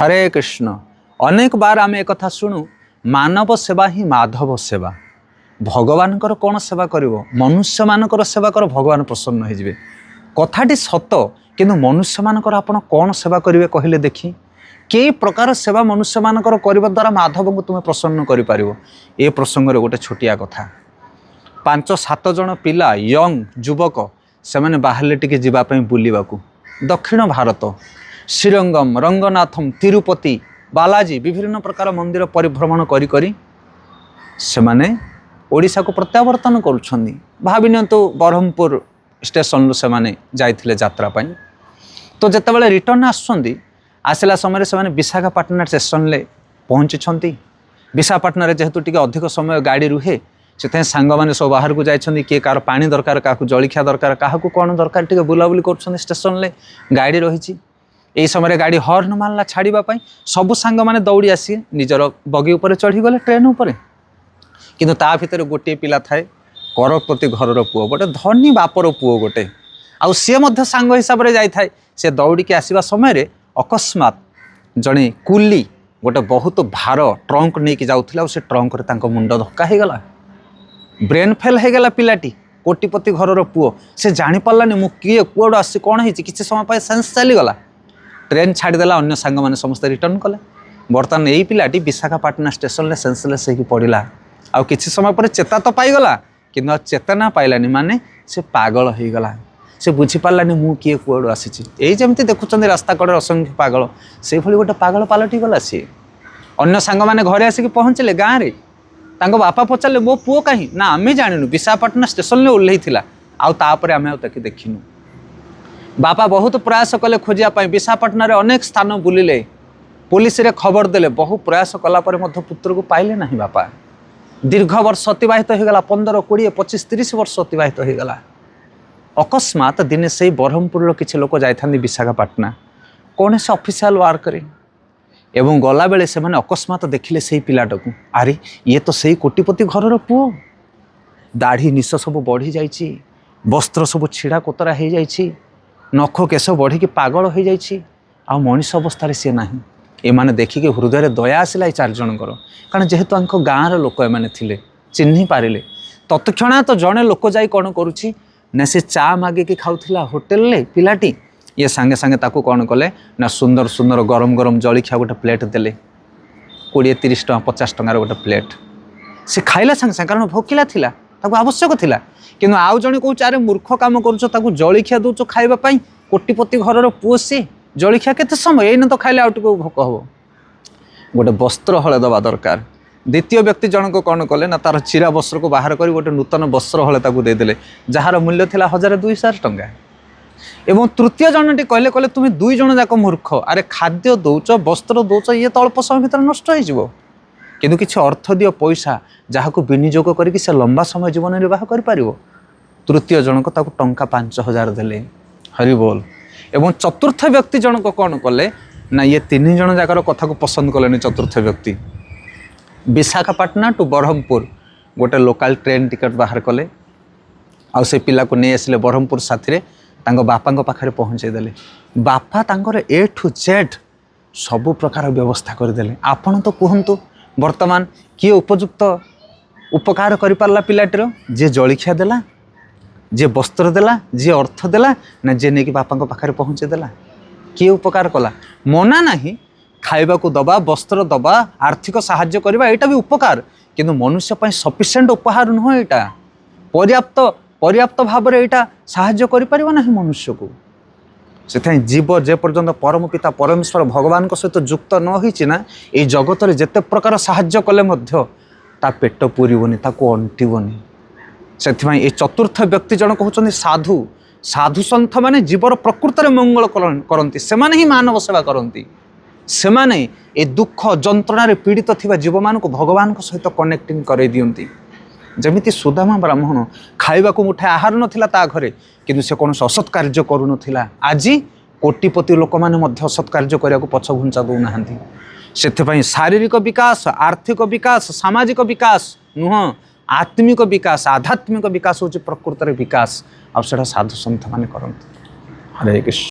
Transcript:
हरे कृष्ण। अनेक बार आम एक कथा शुणु, मानव सेवा ही माधव सेवा। भगवान कौन सेवा कर, मनुष्य मानकर सेवा कर, भगवान प्रसन्न हो। कथाटी सत, किंतु मनुष्य मानकर आपण कौन सेवा करेंगे कहले देखी। कई प्रकार सेवा मनुष्य मानकर करने द्वारा माधव को तुम्हें प्रसन्न कर। ए प्रसंग रे गोटे छोटिया कथा। 5-7 जन पिला यंग युवक से बाहर टिके जावाई बुलवा दक्षिण भारत श्रीरंगम, रंगनाथम, तिरुपति, बालाजी विभिन्न प्रकार मंदिर परिभ्रमण करी सेमाने ओडिशा को प्रत्यावर्तन करुछन्दी। भाविनियंतु ब्रह्मपुर स्टेशन से माने जाइथिले यात्रा पाई। तो जेतेबेले रिटर्न आसला समय से विशाखापाटना स्टेशन ले पहुँची। विशाखापाटना जेहेतु टिके अधिक समय गाड़ी रुहे से सांग मैंने सब बाहर को जाइछन्दी। किए कार पानी दरकार, क्या जलखिया दरकार, क्या कौन दरकार, टिके बुलाबुली कर स्टेशन ले गाड़ी रही। यही समय गाड़ी हॉर्न मारला छाड़ापी। सबू सांग मैंने दौड़ी आसी निजर बगी उपर चढ़ीगले ट्रेन उपर। किंतु ता भितर गोटे पिला थाए, करपति घर पुओ, गोटे धनी बापर पुओ गोटे, आउ सी सांग हिसाब से जाए से दौड़ी आसवा समय अकस्मात जड़े कुली गोटे बहुत भार ट्रंक नहीं जाऊला। से ट्रंक रे मुंड धक्का हो गला, ब्रेन फेल हो गला। पिलाटी कोटिपति घर पुओ, से जापारानी मु किए कौड़ आसी कौन हो, किसी समय सेन्स चलीगला। ट्रेन छाड़देला, अन्य सांग मैंने समस्त रिटर्न कले। बर्तमान यही पिलाटी विशाखापाटना स्टेशन में सेन्सलेस हो पड़ा। आउ किसी समय पर चेता तो पाईगला, कि चेतना पाइलानी, माने से पागल हो गला। से बुझीपारानी मु किए कौड़ आसी। यही जमी देखुं रास्ता कड़े असंख्य पागल, से भली गोटे पागल पलटि गला। सी अन्य सांग मैंने घरे आसिक पहुँचले गाँव में। तांको बापा पचारे मो पुओ कहीं ना, आम जानू विशाखापाटना स्टेशन में ओह्लैला। आउे आम देखिनु। बापा बहुत प्रयास कले खोजापी। विशाखापाटना अनेक स्थान बुलिले, पुलिस रे खबर देले, बहु प्रयास कलापर पुत्र को पाइले नहीं। बापा दीर्घ वर्ष अतिबाहित हो गला, 15, 20, 25, 30 वर्ष अतिबाहित हो गला। अकस्मात दिने से ब्रह्मपुर किसी लोक जाइथांदी विशाखापाटना कौन से ऑफिशियल वर्क रे, एवं गला बेले से माने अकस्मात देखिले से पिलाटा को, अरे ये तो सही कोटिपति घर पुओ। दाढ़ी निश सब बढ़ी जाइछि, वस्त्र सब छिड़ा कोतरा हो जाइछि, नख केश बढ़ी पागल हो जाइछि, आ मनीष अवस्था सी ना। एमाने देखिके हृदय दया आसला 4 जनकर, कारण जेहेतु आंख गाँव लोक एमाने थिले, चिन्ही पारिले। तत्क्षणा तो जड़े लोक जाई कौन करुछि ना, से चा मागिकी खाऊला होटेल ले पिलाटी। ये सांगे सांगे ताकू कौन कले ना, सुंदर सुंदर गरम गरम जलखिया गोटे प्लेट देले, 20-30 टଙ୍କା 50 टଙ୍କାର गोटे प्लेट। से खाइला सांगे सांगे, कारण भोकिला थिला, ताकू आवश्यक थिला। किंतु आउ जणे कहूछ, अरे मूर्ख काम करूछ, ताकू जलखिया दउछ खाइबा पई। कोटिपति घरर पुओ से जलखिया केते समय, एइने तो खाइले आउट को भोक हबो। गोटे वस्त्र हले दबा दरकार। द्वितीय व्यक्ति जनक कौन कले ना, तार चिरा वस्त्र को बाहर कर गोटे नूतन वस्त्र हले ताकू देदेले, जार मूल्य थिला 1000-2000 टଙ୍କା। एवं तृतीय जनटी कहले कहले तुम 2 जन जाक मूर्ख, अरे खाद्य दौच, वस्त्र दौच, ये तो अल्प समय भर नष्ट हो। किंतु किसी अर्थ दियो पैसा, जहाँ को विनियोग करके से लंबा समय जीवन निर्वाह कर पारिबो। तृतीय जनक ताकू टंका 5000 देले। हरि बोल। एवं चतुर्थ व्यक्ति जनक कौन कले ना, ये 3 जन जाकर कथा को पसंद कले। चतुर्थ व्यक्ति विशाखापाटना टू ब्रह्मपुर गोटे लोकल ट्रेन टिकट बाहर कले, आउ से पिला को नहीं आसिले ब्रह्मपुर साथी रे तांको बापा पाखे पहुँचे देले। बापा तांकर A to Z सबु प्रकार व्यवस्था करदेले। आपण तो कहतु वर्तमान किए उपयुक्त उपकार कर पारला पिलाटीर, जे जलखिया देला, जे वस्त्र देला, जे अर्थ देला, ना जे नहीं बापा पाखे पहुँचे देला। किए उपकार कला, मना नहीं। खाइबा को दबा, वस्त्र दबा, आर्थिक साहाय्य करबा, एटा भी उपकार। किंतु मनुष्य पई सफिशिएंट उपहार नुह। एटा पर्याप्त भाव में यहाँ साहाय्य कर मनुष्य को। से जीव जे पर्यंत परम पिता परमेश्वर भगवान सहित युक्त न होना, ये जगत में जिते प्रकार साहाय्य कले ता पेट पूरबनी, ताको अंटिबनी। से ये चतुर्थ व्यक्ति जन कहते साधु। साधु सन्थ माने जीवर प्रकृत में मंगल करती, से ही मानव सेवा करती। से ये दुख जंत्रणा पीड़ित थिबा जीव मान को भगवान सहित कनेक्टिंग कर दियंती। जमिति सुदामा ब्राह्मण खाइबा को मुठे आहार नथिला ता घरे, किंतु से कौन असत् कार्य करू नथिला। आज कोटिपति लोक माने मध्य असत् कार्य करिया को पछ घुंचा दउ नाहंती। सेथिपई शारीरिक विकास, आर्थिक विकास, सामाजिक विकास नुह, आत्मिक विकास, आध्यात्मिक विकास होची प्रकृत रे विकास। आ सेटा साधु सन्थ माने करंती। हरे कृष्ण।